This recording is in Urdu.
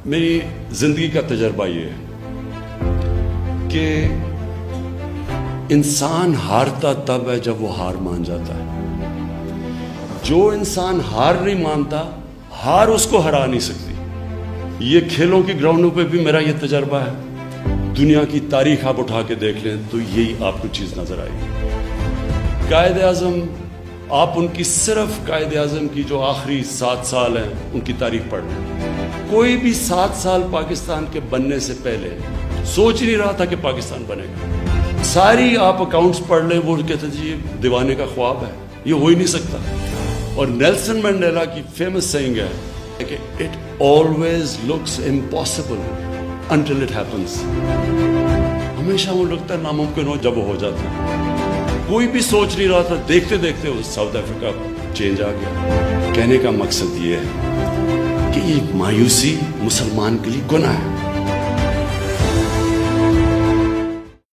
میری زندگی کا تجربہ یہ ہے کہ انسان ہارتا تب ہے جب وہ ہار مان جاتا ہے. جو انسان ہار نہیں مانتا ہار اس کو ہرا نہیں سکتی. یہ کھیلوں کی گراؤنڈوں پہ بھی میرا یہ تجربہ ہے. دنیا کی تاریخ آپ اٹھا کے دیکھ لیں تو یہی آپ کو چیز نظر آئے گی. قائد اعظم، آپ ان کی صرف قائد اعظم کی جو آخری 7 سال ہیں ان کی تاریخ پڑھ لیں. کوئی بھی 7 سال پاکستان کے بننے سے پہلے سوچ نہیں رہا تھا کہ پاکستان بنے گا. ساری آپ اکاؤنٹس پڑھ لیں، وہ کہتے تھے یہ دیوانے کا خواب ہے، یہ ہو ہی نہیں سکتا. اور نیلسن منڈیلا کی فیمس سینگ ہے کہ it always looks impossible until it happens. ہمیشہ وہ لگتا ہے ناممکن ہو جب وہ ہو جاتا ہے. کوئی بھی سوچ نہیں رہا تھا، دیکھتے دیکھتے ساؤتھ افریقہ چینج آ گیا. کہنے کا مقصد یہ ہے کہ یہ مایوسی مسلمان کے لیے گناہ ہے.